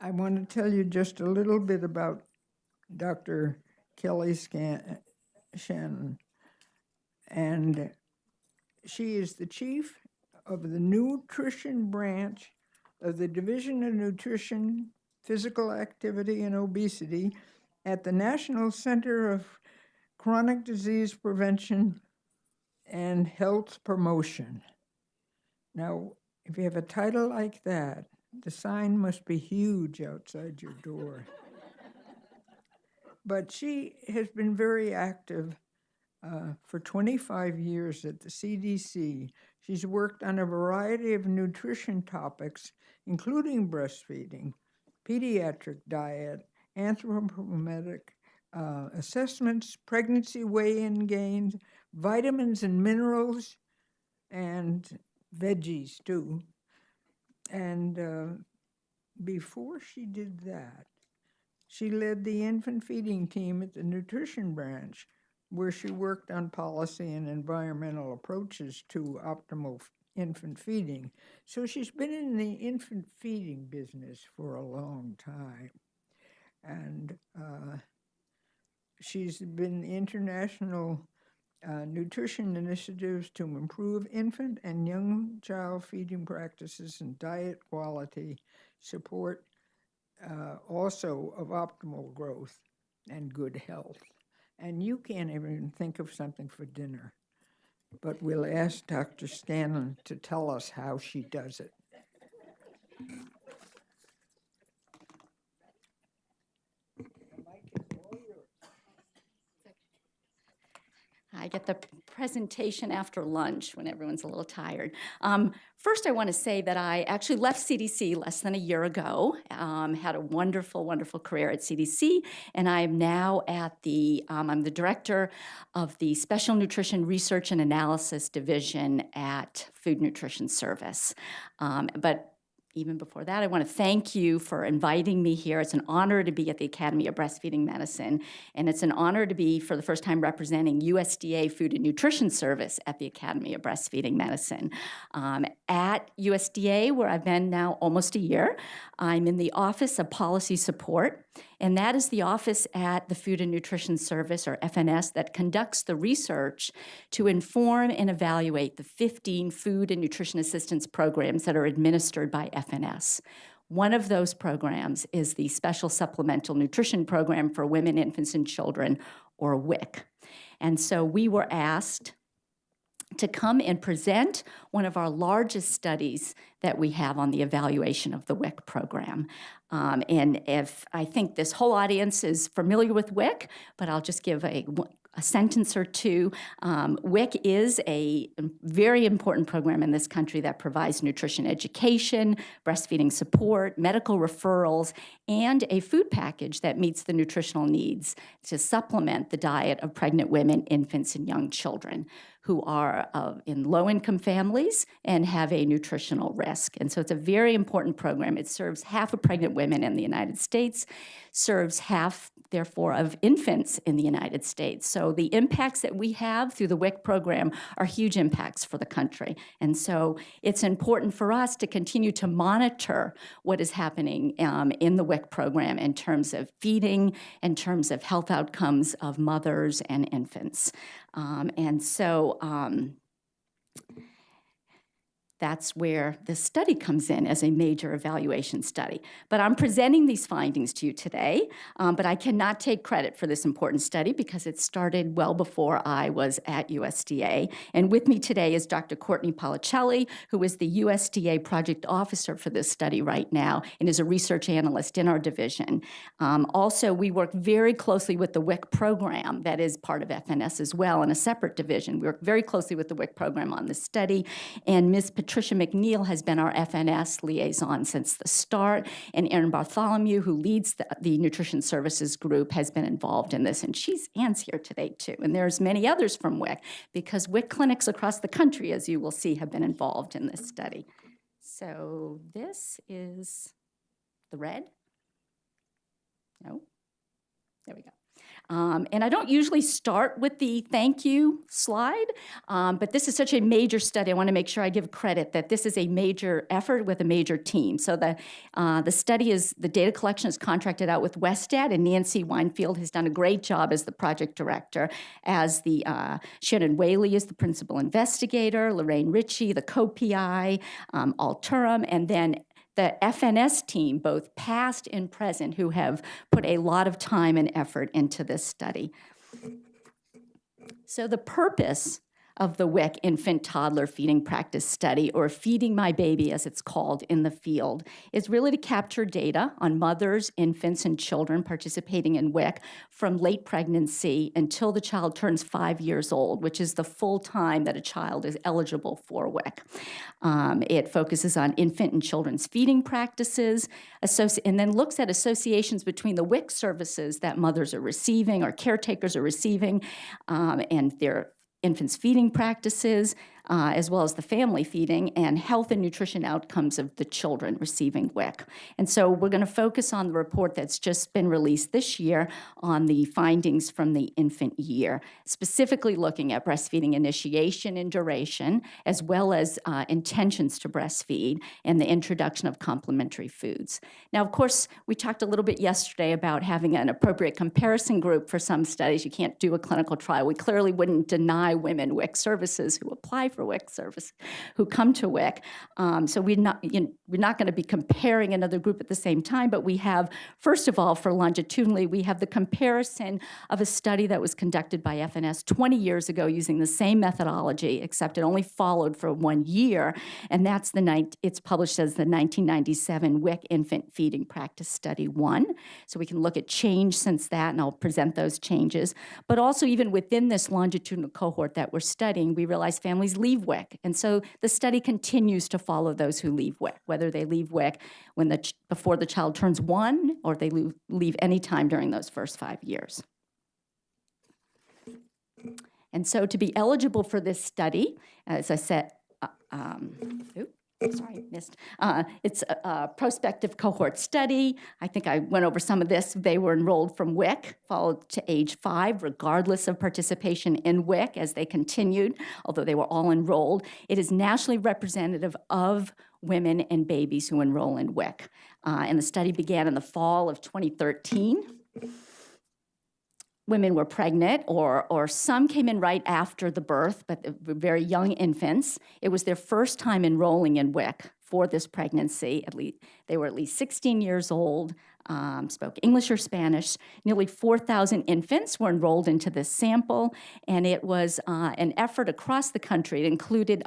I want to tell you just a little bit about Dr. Kelley Scanlon, and she is the chief of the nutrition branch of the Division of Nutrition, Physical Activity, and Obesity at the National Center of Chronic Disease Prevention and Health Promotion. Now, if you have a title like that, the sign must be huge outside your door. But she has been very active for 25 years at the CDC. She's worked on a variety of nutrition topics, including breastfeeding, pediatric diet, anthropometric assessments, pregnancy weigh-in gains, vitamins and minerals, and veggies too. And before she did that, she led the infant feeding team at the nutrition branch, where she worked on policy and environmental approaches to optimal infant feeding. So she's been in the infant feeding business for a long time. And she's been international nutrition initiatives to improve infant and young child feeding practices and diet quality, support also of optimal growth and good health. And you can't even think of something for dinner, but we'll ask Dr. Scanlon to tell us how she does it. I get the presentation after lunch when everyone's a little tired. First, I want to say that I actually left CDC less than a year ago, had a wonderful, wonderful career at CDC, and I am now at I'm the director of the Special Nutrition Research and Analysis Division at Food Nutrition Service. But even before that, I want to thank you for inviting me here. It's an honor to be at the Academy of Breastfeeding Medicine, and it's an honor to be, for the first time, representing USDA Food and Nutrition Service at the Academy of Breastfeeding Medicine. At USDA, where I've been now almost a year, I'm in the Office of Policy Support, and that is the office at the Food and Nutrition Service, or FNS, that conducts the research to inform and evaluate the 15 food and nutrition assistance programs that are administered by FNS. One of those programs is the Special Supplemental Nutrition Program for Women, Infants, and Children, or WIC. And so we were asked to come and present one of our largest studies that we have on the evaluation of the WIC program. And if I think this whole audience is familiar with WIC, but I'll just give a sentence or two. WIC is a very important program in this country that provides nutrition education, breastfeeding support, medical referrals, and a food package that meets the nutritional needs to supplement the diet of pregnant women, infants, and young children who are in low-income families and have a nutritional risk. And so it's a very important program. It serves half of pregnant women in the United States, serves half, therefore, of infants in the United States. So the impacts that we have through the WIC program are huge impacts for the country. And so it's important for us to continue to monitor what is happening in the WIC program in terms of feeding, in terms of health outcomes of mothers and infants. That's where this study comes in as a major evaluation study. But I'm presenting these findings to you today, but I cannot take credit for this important study because it started well before I was at USDA. And with me today is Dr. Courtney Policelli, who is the USDA project officer for this study right now and is a research analyst in our division. Also, we work very closely with the WIC program that is part of FNS as well in a separate division. We work very closely with the WIC program on this study, and Ms. Patricia McNeil has been our FNS liaison since the start, and Erin Bartholomew, who leads the Nutrition Services Group, has been involved in this, and Anne's here today too. And there's many others from WIC, because WIC clinics across the country, as you will see, have been involved in this study. So this is the red. No? There we go. And I don't usually start with the thank you slide, but this is such a major study. I want to make sure I give credit that this is a major effort with a major team. So the data collection is contracted out with WSDAT, and Nancy Weinfield has done a great job as the project director, as Shannon Whaley is the principal investigator, Lorraine Ritchie, the co-PI, Alturum, and then the FNS team, both past and present, who have put a lot of time and effort into this study. So the purpose of the WIC infant toddler feeding practice study, or Feeding My Baby as it's called in the field, is really to capture data on mothers, infants, and children participating in WIC from late pregnancy until the child turns 5 years old, which is the full time that a child is eligible for WIC. It focuses on infant and children's feeding practices, and then looks at associations between the WIC services that mothers are receiving or caretakers are receiving and their infants' feeding practices, as well as the family feeding, and health and nutrition outcomes of the children receiving WIC. And so we're going to focus on the report that's just been released this year on the findings from the infant year, specifically looking at breastfeeding initiation and duration, as well as intentions to breastfeed and the introduction of complementary foods. Now, of course, we talked a little bit yesterday about having an appropriate comparison group for some studies. You can't do a clinical trial. We clearly wouldn't deny women WIC services who apply for WIC service, who come to WIC. So we're not going to be comparing another group at the same time, but we have, first of all, for longitudinally, we have the comparison of a study that was conducted by FNS 20 years ago using the same methodology, except it only followed for 1 year, and it's published as the 1997 WIC Infant Feeding Practice Study 1. So we can look at change since that, and I'll present those changes. But also, even within this longitudinal cohort that we're studying, we realize families leave WIC. And so the study continues to follow those who leave WIC, whether they leave WIC before the child turns 1 or they leave any time during those first 5 years. And so to be eligible for this study, as I said, it's a prospective cohort study. I think I went over some of this. They were enrolled from WIC, followed to age 5, regardless of participation in WIC as they continued, although they were all enrolled. It is nationally representative of women and babies who enroll in WIC. And the study began in the fall of 2013. Women were pregnant, or some came in right after the birth, but they were very young infants. It was their first time enrolling in WIC for this pregnancy. They were at least 16 years old, spoke English or Spanish. Nearly 4,000 infants were enrolled into this sample, and it was an effort across the country. It included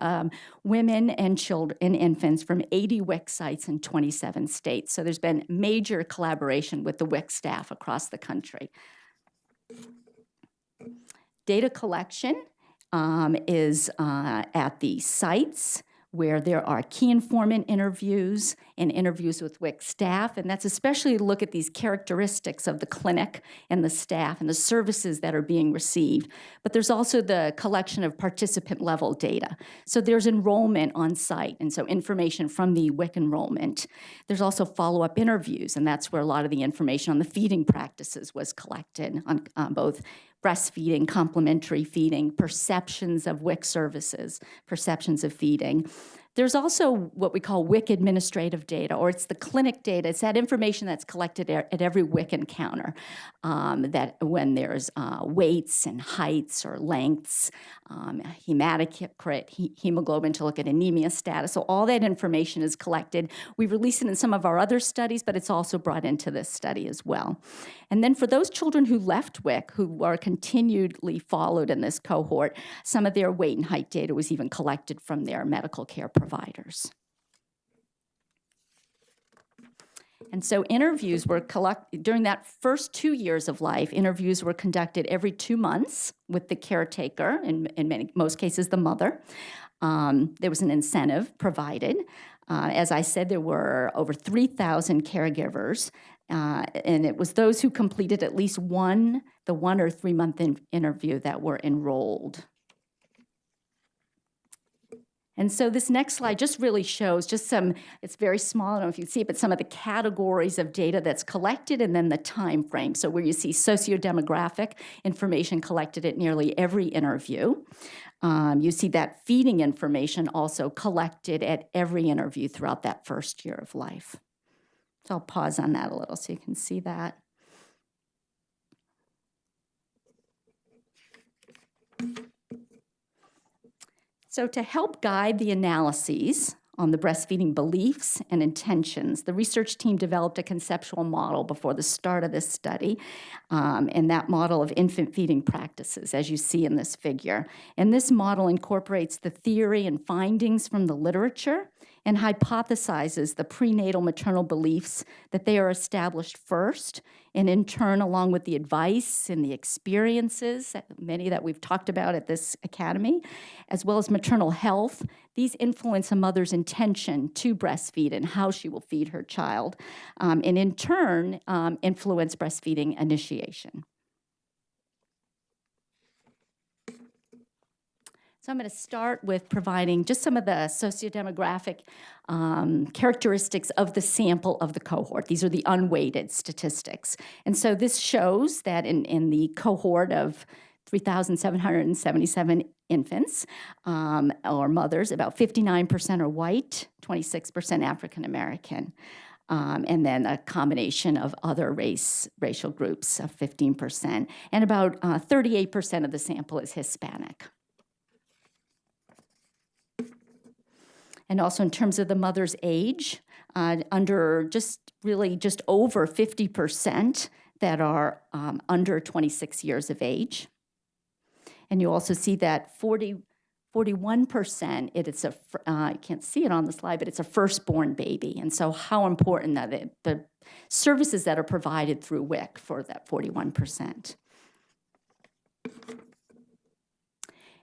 women and children and infants from 80 WIC sites in 27 states. So there's been major collaboration with the WIC staff across the country. Data collection is at the sites where there are key informant interviews and interviews with WIC staff, and that's especially to look at these characteristics of the clinic and the staff and the services that are being received. But there's also the collection of participant-level data. So there's enrollment on site, and so information from the WIC enrollment. There's also follow-up interviews, and that's where a lot of the information on the feeding practices was collected on both breastfeeding, complementary feeding, perceptions of WIC services, perceptions of feeding. There's also what we call WIC administrative data, or it's the clinic data. It's that information that's collected at every WIC encounter, that when there's weights and heights or lengths, hematocrit, hemoglobin to look at anemia status. So all that information is collected. We release it in some of our other studies, but it's also brought into this study as well. And then for those children who left WIC, who are continually followed in this cohort, some of their weight and height data was even collected from their medical care providers. And so interviews were collected during that first 2 years of life. Interviews were conducted every 2 months with the caretaker, in most cases the mother. There was an incentive provided. As I said, there were over 3,000 caregivers, and it was those who completed at least the 1 or 3 month interview that were enrolled. And so this next slide just really shows just some, it's very small, I don't know if you can see it, but some of the categories of data that's collected and then the time frame. So where you see socio-demographic information collected at nearly every interview. You see that feeding information also collected at every interview throughout that first year of life. So I'll pause on that a little so you can see that. So to help guide the analyses on the breastfeeding beliefs and intentions, the research team developed a conceptual model before the start of this study, and that model of infant feeding practices, as you see in this figure. And this model incorporates the theory and findings from the literature and hypothesizes the prenatal maternal beliefs that they are established first, and in turn, along with the advice and the experiences, many that we've talked about at this academy, as well as maternal health, these influence a mother's intention to breastfeed and how she will feed her child, and in turn, influence breastfeeding initiation. So I'm going to start with providing just some of the sociodemographic characteristics of the sample of the cohort. These are the unweighted statistics. And so this shows that in the cohort of 3,777 infants or mothers, about 59% are white, 26% African American, and then a combination of other racial groups of 15%, and about 38% of the sample is Hispanic. And also in terms of the mother's age, under just over 50% that are under 26 years of age. And you also see that 41%, I can't see it on the slide, but it's a firstborn baby. And so how important that the services that are provided through WIC for that 41%.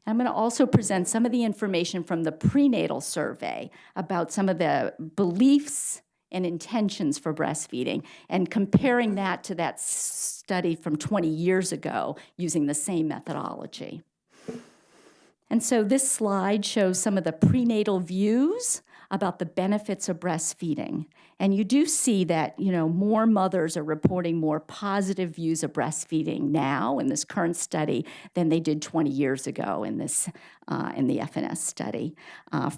I'm going to also present some of the information from the prenatal survey about some of the beliefs and intentions for breastfeeding and comparing that to that study from 20 years ago using the same methodology. And so this slide shows some of the prenatal views about the benefits of breastfeeding. And you do see that, more mothers are reporting more positive views of breastfeeding now in this current study than they did 20 years ago in this in the FNS study.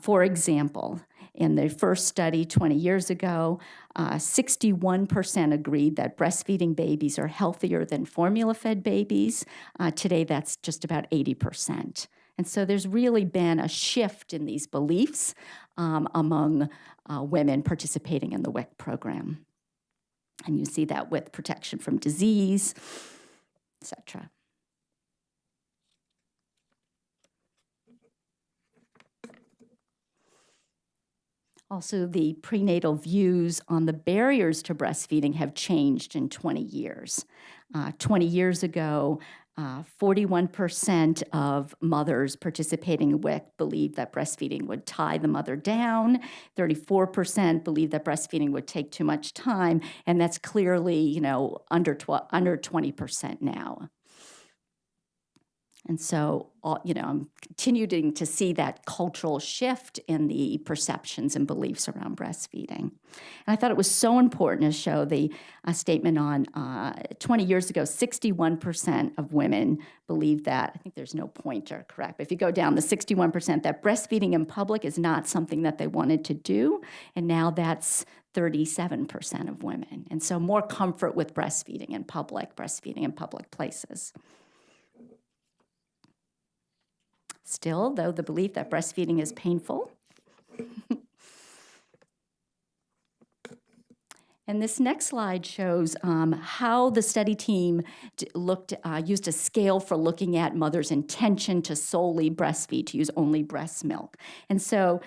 For example, in the first study 20 years ago, 61% agreed that breastfeeding babies are healthier than formula-fed babies. Today, that's just about 80%. And so there's really been a shift in these beliefs among women participating in the WIC program. And you see that with protection from disease, et cetera. Also, the prenatal views on the barriers to breastfeeding have changed in 20 years. 20 years ago, 41% of mothers participating in WIC believed that breastfeeding would tie the mother down. 34% believed that breastfeeding would take too much time, and that's clearly, under 20% now. And so, I'm continuing to see that cultural shift in the perceptions and beliefs around breastfeeding. And I thought it was so important to show the statement on 20 years ago, 61% of women believed that, I think there's no pointer, correct, but if you go down, the 61% that breastfeeding in public is not something that they wanted to do, and now that's 37% of women. And so more comfort with breastfeeding in public places. Still, though, the belief that breastfeeding is painful. And this next slide shows how the study team used a scale for looking at mother's intention to solely breastfeed, to use only breast milk. And so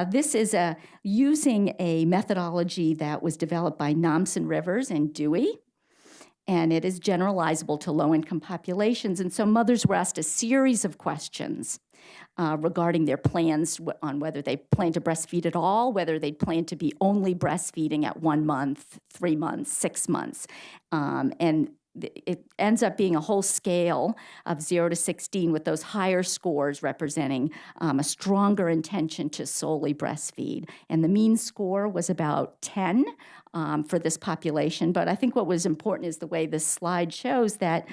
this is using a methodology that was developed by Nomsen Rivers and Dewey. And it is generalizable to low-income populations. And so mothers were asked a series of questions regarding their plans on whether they plan to breastfeed at all, whether they plan to be only breastfeeding at 1 month, 3 months, 6 months. And it ends up being a whole scale of 0 to 16, with those higher scores representing a stronger intention to solely breastfeed. And the mean score was about 10 for this population. But I think what was important is the way this slide shows that,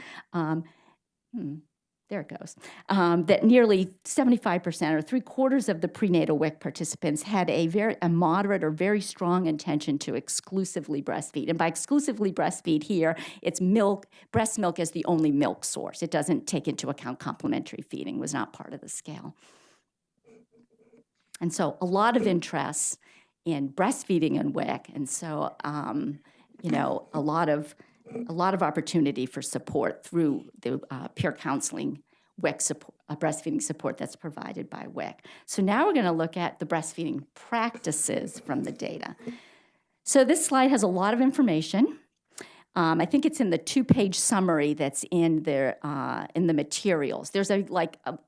there it goes, that nearly 75% or 3/4 of the prenatal WIC participants had a moderate or very strong intention to exclusively breastfeed. And by exclusively breastfeed here, it's milk, breast milk as the only milk source. It doesn't take into account complementary feeding, was not part of the scale. And so a lot of interest in breastfeeding and WIC, and so you know, a lot of opportunity for support through the peer counseling WIC support, breastfeeding support that's provided by WIC. So now we're going to look at the breastfeeding practices from the data. So this slide has a lot of information. I think it's in the 2-page summary that's in the materials. There's a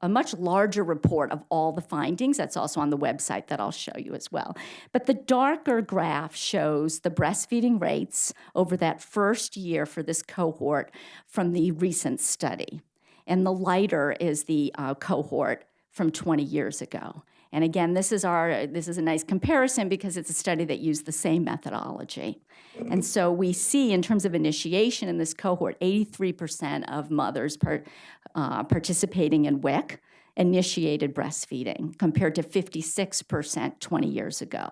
much larger report of all the findings that's also on the website that I'll show you as well. But the darker graph shows the breastfeeding rates over that first year for this cohort from the recent study. And the lighter is the cohort from 20 years ago. And again, this is a nice comparison because it's a study that used the same methodology. And so we see in terms of initiation in this cohort, 83% of mothers participating in WIC initiated breastfeeding compared to 56% 20 years ago.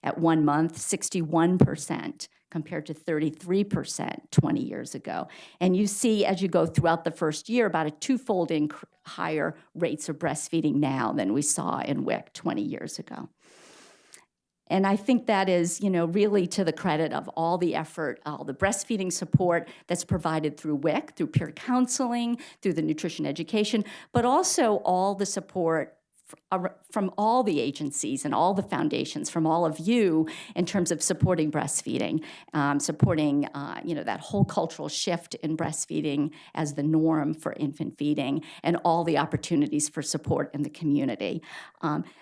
At 1 month, 61% compared to 33% 20 years ago. And you see as you go throughout the first year about a twofold higher rates of breastfeeding now than we saw in WIC 20 years ago. And I think that is, you know, really to the credit of all the effort, all the breastfeeding support that's provided through WIC, through peer counseling, through the nutrition education, but also all the support from all the agencies and all the foundations, from all of you in terms of supporting breastfeeding, supporting you know, that whole cultural shift in breastfeeding as the norm for infant feeding, and all the opportunities for support in the community.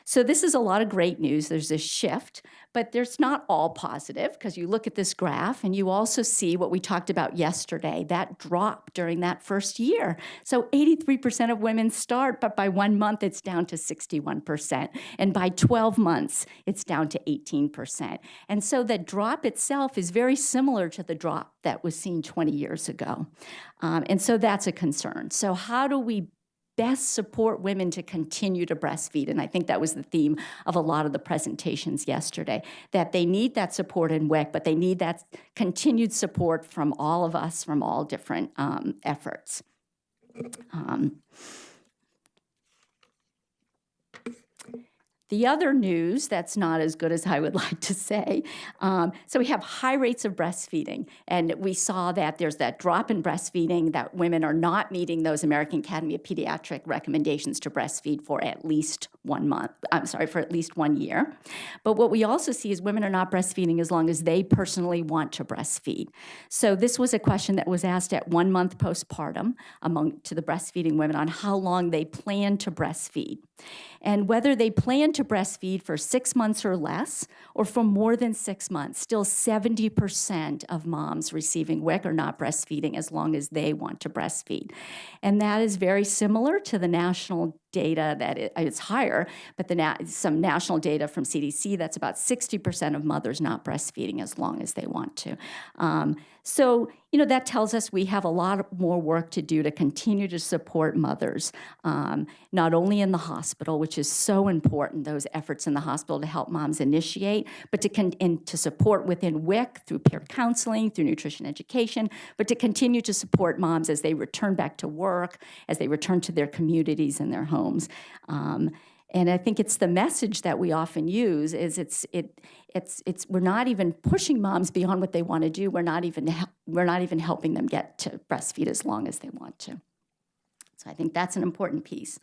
So this is a lot of great news. There's this shift, but there's not all positive, because you look at this graph and you also see what we talked about yesterday, that drop during that first year. So 83% of women start, but by 1 month it's down to 61%. And by 12 months, it's down to 18%. And so the drop itself is very similar to the drop that was seen 20 years ago. And so that's a concern. So how do we best support women to continue to breastfeed? And I think that was the theme of a lot of the presentations yesterday, that they need that support in WIC, but they need that continued support from all of us, from all different efforts. The other news that's not as good as I would like to say, so we have high rates of breastfeeding, and we saw that there's that drop in breastfeeding, that women are not meeting those American Academy of Pediatric recommendations to breastfeed for at least 1 month, for at least 1 year. But what we also see is women are not breastfeeding as long as they personally want to breastfeed. So this was a question that was asked at 1 month postpartum to the breastfeeding women on how long they plan to breastfeed. And whether they plan to breastfeed for 6 months or less, or for more than 6 months, still 70% of moms receiving WIC are not breastfeeding as long as they want to breastfeed. And that is very similar to the national data that it's higher, but some national data from CDC that's about 60% of mothers not breastfeeding as long as they want to. So, you know, that tells us we have a lot more work to do to continue to support mothers, not only in the hospital, which is so important, those efforts in the hospital to help moms initiate, but to support within WIC through peer counseling, through nutrition education, but to continue to support moms as they return back to work, as they return to their communities and their homes. And I think it's the message that we often use is we're not even pushing moms beyond what they want to do. We're not even helping them get to breastfeed as long as they want to. So I think that's an important piece.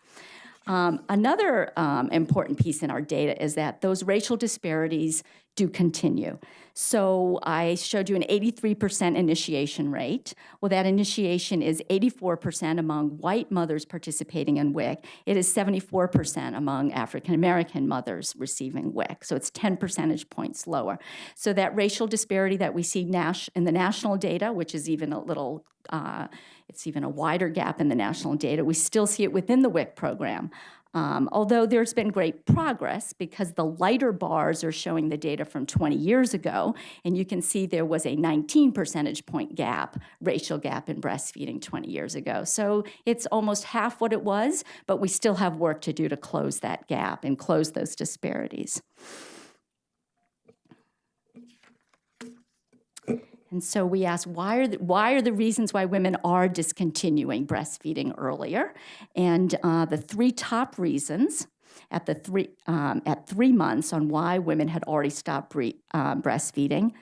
Another important piece in our data is that those racial disparities do continue. So I showed you an 83% initiation rate. Well, that initiation is 84% among white mothers participating in WIC. It is 74% among African-American mothers receiving WIC. So it's 10 percentage points lower. So that racial disparity that we see in the national data, which is even a little, it's even a wider gap in the national data, we still see it within the WIC program. Although there's been great progress because the lighter bars are showing the data from 20 years ago, and you can see there was a 19 percentage point gap, racial gap in breastfeeding 20 years ago. So it's almost half what it was, but we still have work to do to close that gap and close those disparities. And so we asked, why are the reasons why women are discontinuing breastfeeding earlier? And the three top reasons at 3 months on why women had already stopped breastfeeding: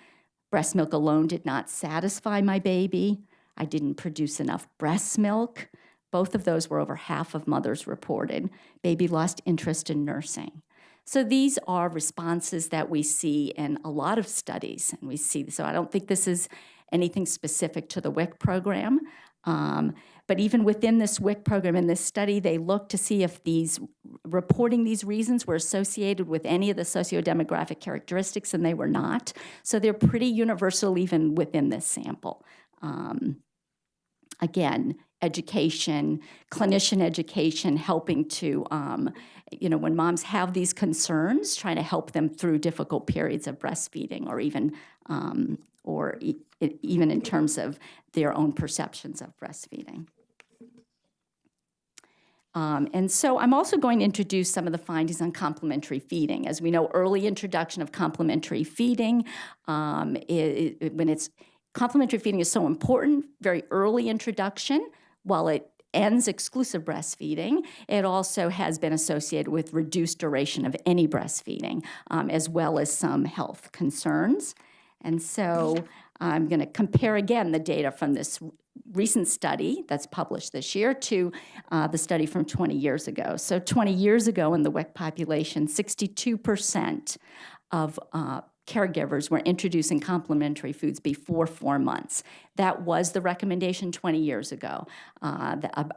breast milk alone did not satisfy my baby. I didn't produce enough breast milk. Both of those were over half of mothers reported. Baby lost interest in nursing. So these are responses that we see in a lot of studies, and so I don't think this is anything specific to the WIC program, but even within this WIC program, in this study, they looked to see if reporting these reasons were associated with any of the sociodemographic characteristics, and they were not. So they're pretty universal even within this sample. Again, education, clinician education, helping to, when moms have these concerns, trying to help them through difficult periods of breastfeeding, or even even in terms of their own perceptions of breastfeeding. And so I'm also going to introduce some of the findings on complementary feeding. As we know, early introduction of complementary feeding, complementary feeding is so important, very early introduction. While it ends exclusive breastfeeding, it also has been associated with reduced duration of any breastfeeding, as well as some health concerns. And so I'm going to compare again the data from this recent study that's published this year to the study from 20 years ago. So 20 years ago in the WIC population, 62% of caregivers were introducing complementary foods before 4 months. That was the recommendation 20 years ago,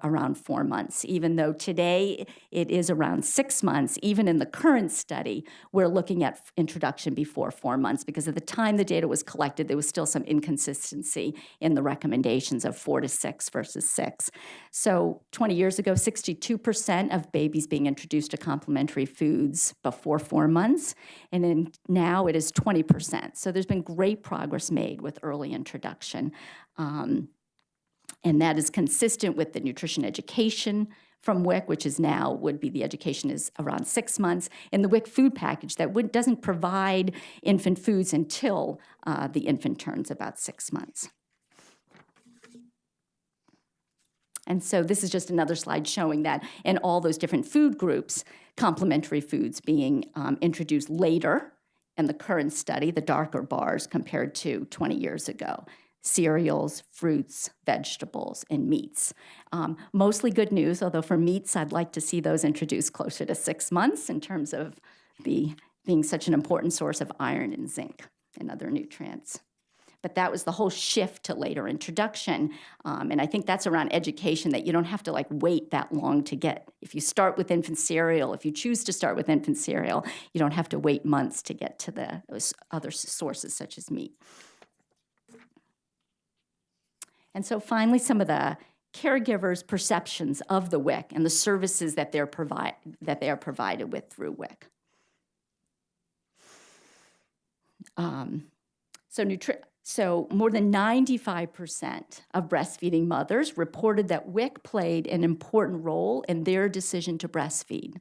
around 4 months, even though today it is around 6 months. Even in the current study, we're looking at introduction before 4 months, because at the time the data was collected, there was still some inconsistency in the recommendations of 4 to 6 versus 6. So 20 years ago, 62% of babies being introduced to complementary foods before 4 months, and then now it is 20%. So there's been great progress made with early introduction. And that is consistent with the nutrition education from WIC, which is now would be the education is around 6 months, and the WIC food package that doesn't provide infant foods until the infant turns about 6 months. And so this is just another slide showing that in all those different food groups, complementary foods being introduced later in the current study, the darker bars compared to 20 years ago. Cereals, fruits, vegetables, and meats. Mostly good news, although for meats, I'd like to see those introduced closer to 6 months in terms of being such an important source of iron and zinc and other nutrients. But that was the whole shift to later introduction. And I think that's around education, that you don't have to wait that long to get. If you start with infant cereal, if you choose to start with infant cereal, you don't have to wait months to get to those other sources such as meat. And so finally, some of the caregivers' perceptions of the WIC and the services that they are provided with through WIC. So more than 95% of breastfeeding mothers reported that WIC played an important role in their decision to breastfeed.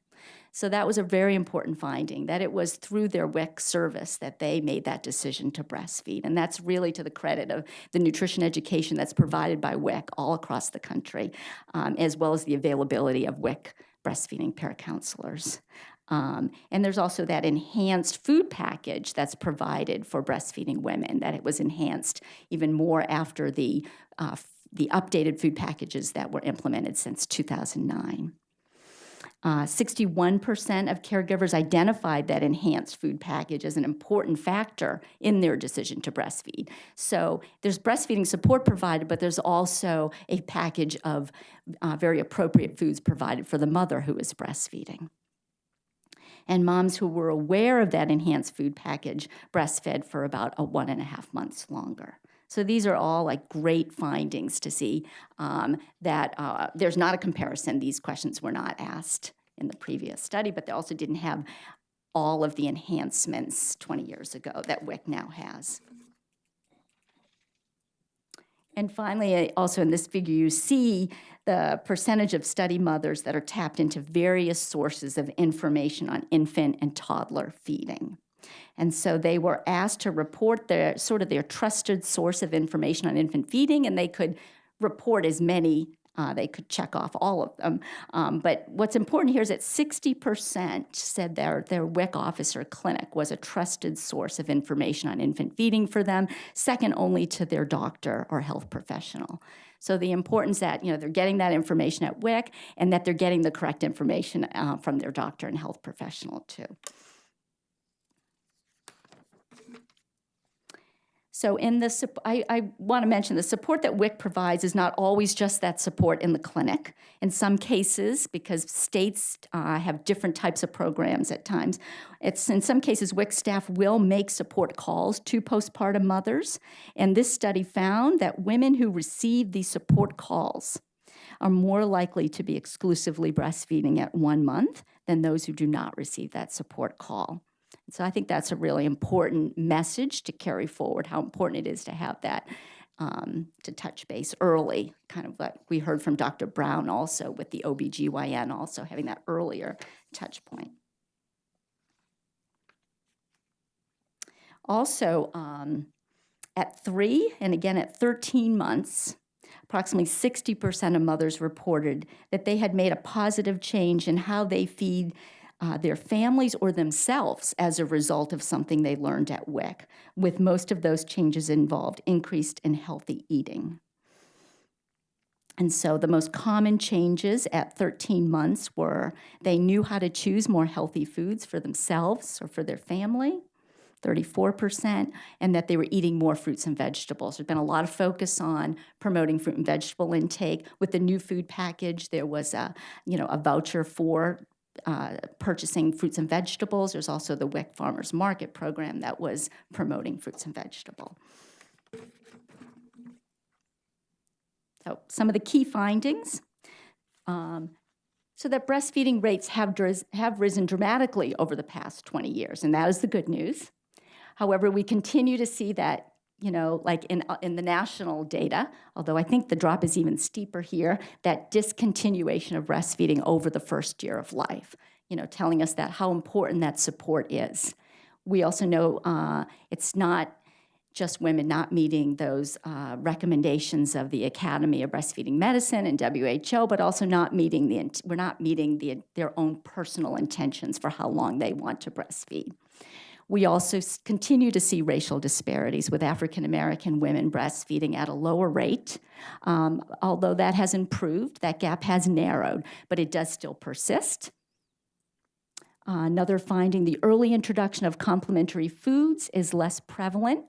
So that was a very important finding, that it was through their WIC service that they made that decision to breastfeed. And that's really to the credit of the nutrition education that's provided by WIC all across the country, as well as the availability of WIC breastfeeding paracounselors. And there's also that enhanced food package that's provided for breastfeeding women, that it was enhanced even more after the updated food packages that were implemented since 2009. 61% of caregivers identified that enhanced food package as an important factor in their decision to breastfeed. So there's breastfeeding support provided, but there's also a package of very appropriate foods provided for the mother who is breastfeeding. And moms who were aware of that enhanced food package breastfed for about 1.5 months longer. So these are all like great findings to see that there's not a comparison. These questions were not asked in the previous study, but they also didn't have all of the enhancements 20 years ago that WIC now has. And finally, also in this figure, you see the percentage of study mothers that are tapped into various sources of information on infant and toddler feeding. And so they were asked to report their trusted source of information on infant feeding, and they could report as many, they could check off all of them. But what's important here is that 60% said their WIC office or clinic was a trusted source of information on infant feeding for them, second only to their doctor or health professional. So the importance that they're getting that information at WIC and that they're getting the correct information from their doctor and health professional too. So I want to mention the support that WIC provides is not always just that support in the clinic. In some cases, because states have different types of programs at times, in some cases WIC staff will make support calls to postpartum mothers. And this study found that women who receive these support calls are more likely to be exclusively breastfeeding at 1 month than those who do not receive that support call. So I think that's a really important message to carry forward, how important it is to have that, to touch base early, kind of what we heard from Dr. Brown also with the OBGYN also having that earlier touch point. Also, at 3 and again at 13 months, approximately 60% of mothers reported that they had made a positive change in how they feed their families or themselves as a result of something they learned at WIC, with most of those changes involved increased in healthy eating. And so the most common changes at 13 months were they knew how to choose more healthy foods for themselves or for their family, 34%, and that they were eating more fruits and vegetables. There's been a lot of focus on promoting fruit and vegetable intake. With the new food package, there was a voucher for purchasing fruits and vegetables. There's also the WIC Farmers Market program that was promoting fruits and vegetables. So some of the key findings. So that breastfeeding rates have risen dramatically over the past 20 years, and that is the good news. However, we continue to see that like in the national data, although I think the drop is even steeper here, that discontinuation of breastfeeding over the first year of life, telling us that how important that support is. We also know it's not just women not meeting those recommendations of the Academy of Breastfeeding Medicine and WHO, but also not meeting their own personal intentions for how long they want to breastfeed. We also continue to see racial disparities with African American women breastfeeding at a lower rate. Although that has improved, that gap has narrowed, but it does still persist. Another finding, the early introduction of complementary foods is less prevalent,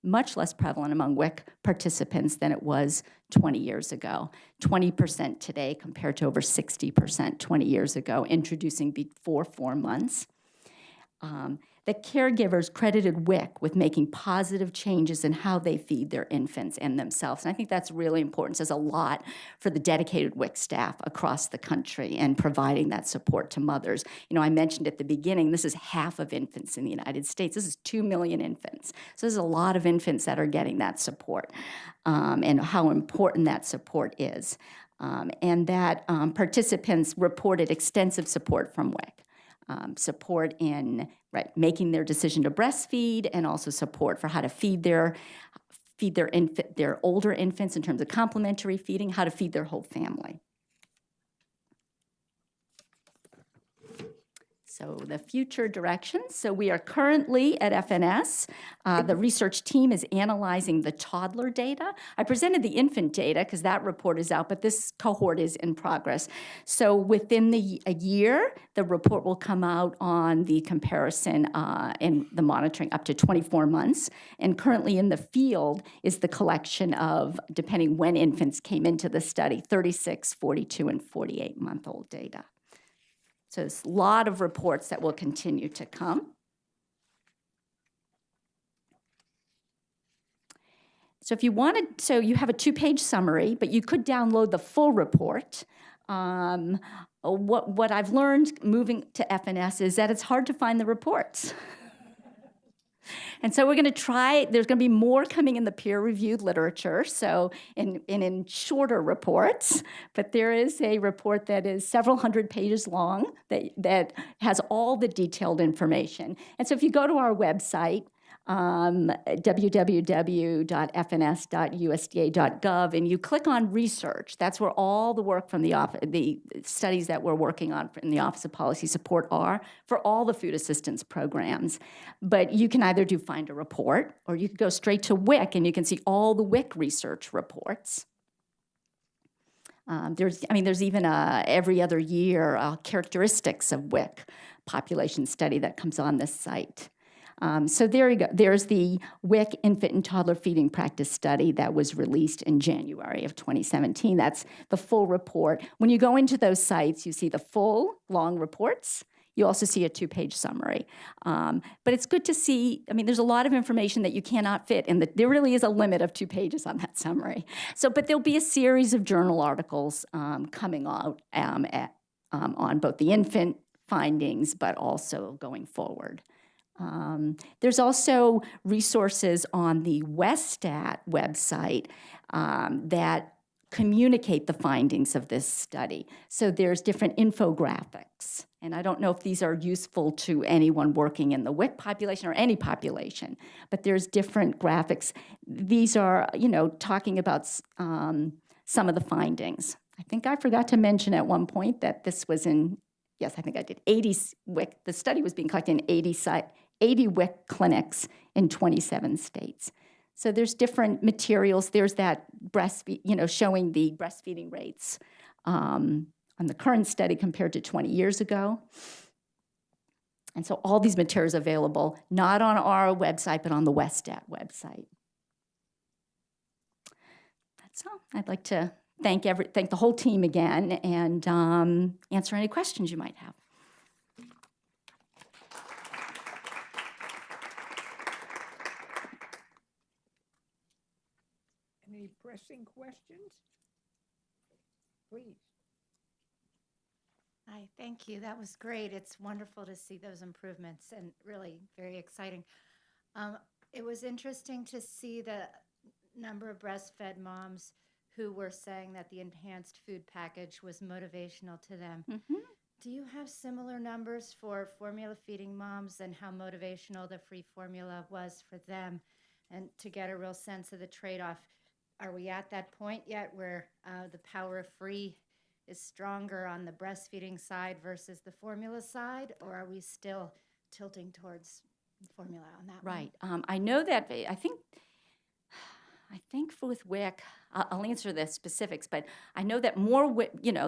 much less prevalent among WIC participants than it was 20 years ago. 20% today compared to over 60% 20 years ago, introducing before 4 months. The caregivers credited WIC with making positive changes in how they feed their infants and themselves. And I think that's really important. It says a lot for the dedicated WIC staff across the country and providing that support to mothers. I mentioned at the beginning, this is half of infants in the United States. This is 2 million infants. So there's a lot of infants that are getting that support and how important that support is. And that participants reported extensive support from WIC. Support in making their decision to breastfeed, and also support for how to feed their older infants in terms of complementary feeding, how to feed their whole family. So the future directions. So we are currently at FNS. The research team is analyzing the toddler data. I presented the infant data because that report is out, but this cohort is in progress. So within a year, the report will come out on the comparison and the monitoring up to 24 months. And currently in the field is the collection of, depending when infants came into the study, 36, 42, and 48-month-old data. So there's a lot of reports that will continue to come. So if you wanted, so you have a 2-page summary, but you could download the full report. What I've learned moving to FNS is that it's hard to find the reports. And so we're going to try, there's going to be more coming in the peer-reviewed literature, so in shorter reports, but there is a report that is several hundred pages long that has all the detailed information. And so if you go to our website, www.fns.usda.gov, and you click on research, that's where all the work from the studies that we're working on in the Office of Policy Support are for all the food assistance programs. But you can either do find a report, or you can go straight to WIC, and you can see all the WIC research reports. There's even every other year characteristics of WIC population study that comes on this site. So there you go. There's the WIC infant and toddler feeding practice study that was released in January of 2017. That's the full report. When you go into those sites, you see the full long reports. You also see a 2-page summary. But it's good to see, there's a lot of information that you cannot fit, and there really is a limit of 2 pages on that summary. So, but there'll be a series of journal articles coming out on both the infant findings, but also going forward. There's also resources on the WESTAT website that communicate the findings of this study. So there's different infographics. And I don't know if these are useful to anyone working in the WIC population or any population, but there's different graphics. These are, talking about some of the findings. I think I forgot to mention at one point that this was yes, I think I did, 80 WIC. The study was being collected in 80 WIC clinics in 27 states. So there's different materials. There's that showing the breastfeeding rates on the current study compared to 20 years ago. And so all these materials are available, not on our website, but on the WESTAT website. That's all. I'd like to thank the whole team again and answer any questions you might have. Any pressing questions? Please. Hi, thank you. That was great. It's wonderful to see those improvements and really very exciting. It was interesting to see the number of breastfed moms who were saying that the enhanced food package was motivational to them. Mm-hmm. Do you have similar numbers for formula feeding moms and how motivational the free formula was for them, and to get a real sense of the trade-off? Are we at that point yet where the power of free is stronger on the breastfeeding side versus the formula side, or are we still tilting towards formula on that right. one? I know that, I think with WIC, I'll answer the specifics, but I know that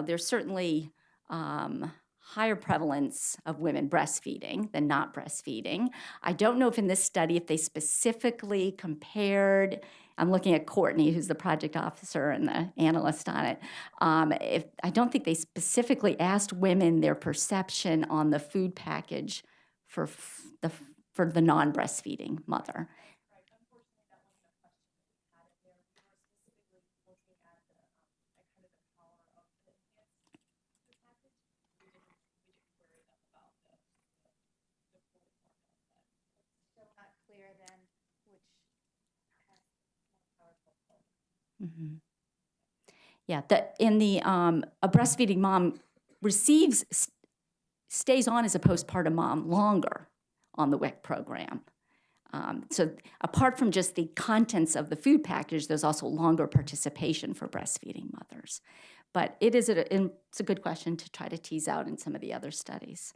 there's certainly higher prevalence of women breastfeeding than not breastfeeding. I don't know if in this study, if they specifically compared, I'm looking at Courtney, who's the project officer and the analyst on it. I don't think they specifically asked women their perception on the food package for the non-breastfeeding mother. Mm-hmm. Yeah, a breastfeeding mom stays on as a postpartum mom longer on the WIC program. So apart from just the contents of the food package, there's also longer participation for breastfeeding mothers. But it's a good question to try to tease out in some of the other studies.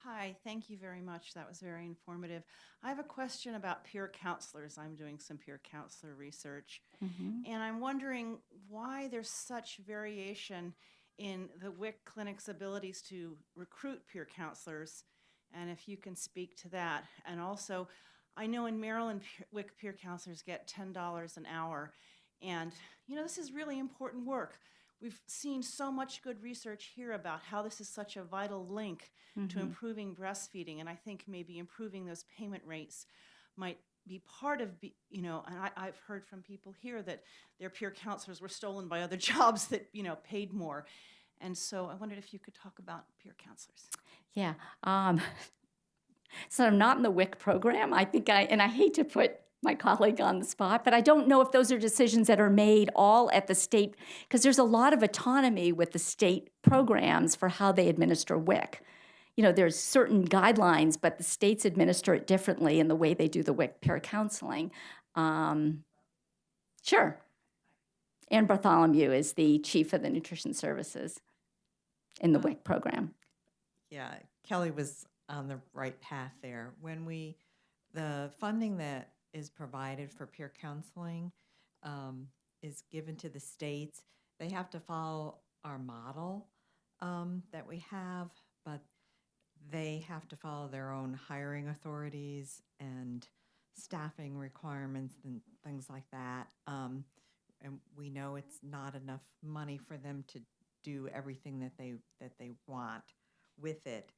Hi, thank you very much. That was very informative. I have a question about peer counselors. I'm doing some peer counselor research, and I'm wondering why there's such variation in the WIC clinic's abilities to recruit peer counselors, and if you can speak to that. And also, I know in Maryland, WIC peer counselors get $10 an hour, and this is really important work. We've seen so much good research here about how this is such a vital link to improving breastfeeding, and I think maybe improving those payment rates might be part of, and I've heard from people here that their peer counselors were stolen by other jobs that, paid more. And so I wondered if you could talk about peer counselors. Yeah. So I'm not in the WIC program. And I hate to put my colleague on the spot, but I don't know if those are decisions that are made all at the state, because there's a lot of autonomy with the state programs for how they administer WIC. There's certain guidelines, but the states administer it differently in the way they do the WIC peer counseling. Sure. Ann Bartholomew is the chief of the nutrition services in the WIC program. Yeah, Kelley was on the right path there. The funding that is provided for peer counseling is given to the states. They have to follow our model that we have, but they have to follow their own hiring authorities and staffing requirements and things like that. And we know it's not enough money for them to do everything that they want with it,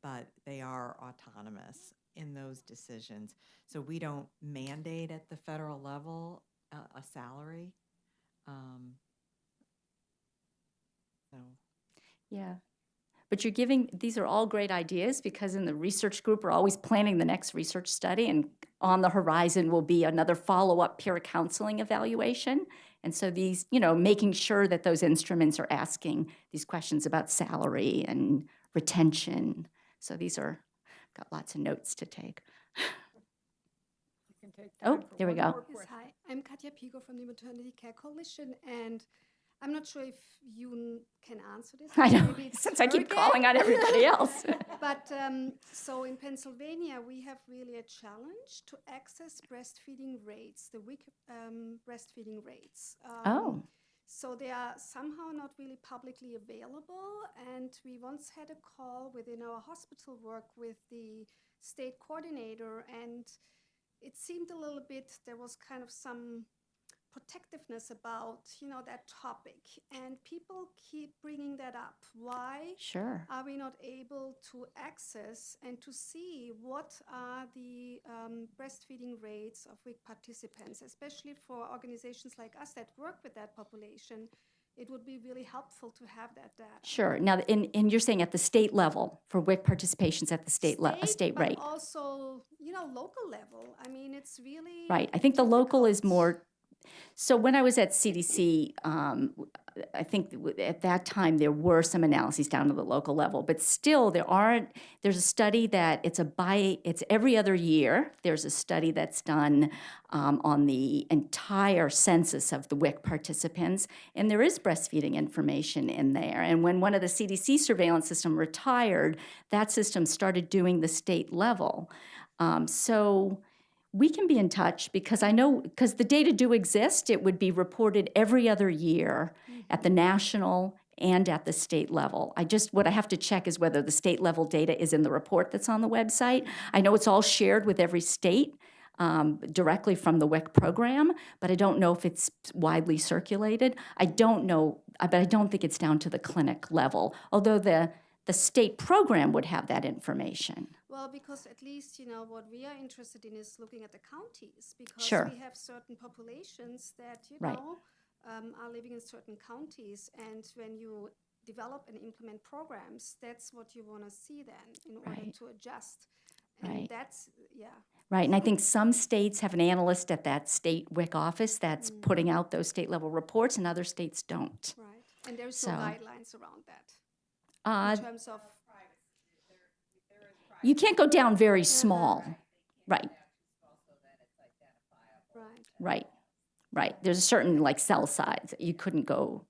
but they are autonomous in those decisions. So we don't mandate at the federal level a salary. Yeah. But these are all great ideas, because in the research group, we're always planning the next research study, and on the horizon will be another follow-up peer counseling evaluation. And so these, making sure that those instruments are asking these questions about salary and retention. So got lots of notes to take. You can take time Oh, for there we one go. more Yes, question. hi. I'm Katja Pigo from the Maternity Care Coalition, and I'm not sure if you can answer this. I know, Maybe it's since I her keep again. calling on everybody else. But so in Pennsylvania, we have really a challenge to access breastfeeding rates, the WIC breastfeeding rates. Oh. So they are somehow not really publicly available, and we once had a call within our hospital work with the state coordinator, and it seemed a little bit, there was kind of some protectiveness about, that topic, and people keep bringing that up. Why Sure. are we not able to access and to see what are the breastfeeding rates of WIC participants, especially for organizations like us that work with that population? It would be really helpful to have that data. Sure. Now, and you're saying at the state level for WIC participations at the state rate. But also, local level. I mean, it's really Right. I think the local is difficult. more. So when I was at CDC, I think at that time there were some analyses down to the local level, but still there's a study that it's every other year. There's a study that's done on the entire census of the WIC participants, and there is breastfeeding information in there. And when one of the CDC surveillance system retired, that system started doing the state level. So we can be in touch, because because the data do exist. It would be reported every other year at the national and at the state level. What I have to check is whether the state level data is in the report that's on the website. I know it's all shared with every state directly from the WIC program, but I don't know if it's widely circulated. I don't know, but I don't think it's down to the clinic level, although the state program would have that information. Well, because at least, what we are interested in is looking at the counties, because Sure. we have certain populations that, Right. Are living in certain counties. And when you develop and implement programs, that's what you want to see then in order Right. to adjust. And Right. that's, Right, and I think some states have an analyst at that state WIC office that's putting out those state level reports, and other states don't. right. And there's So- no guidelines around that in terms of, You can't go down very small. Right, right. right. There's a certain cell size that you couldn't go,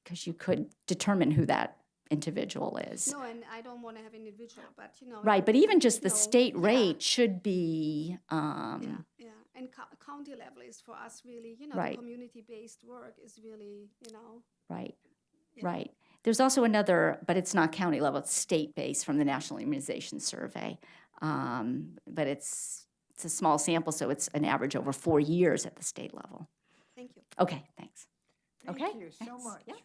because you could determine who that individual is. No, and I don't want to have individual, but Right, but even just the no, state yeah. rate should be, Yeah, and county level is for us really, Right. the community-based work is really, right, Yeah. right. There's also another, but it's not county level, it's state-based from the National Immunization Survey. But it's a small sample, so it's an average over 4 years at the state level. thank you. Okay, thanks. Thank Okay, you so thanks. much. Yeah.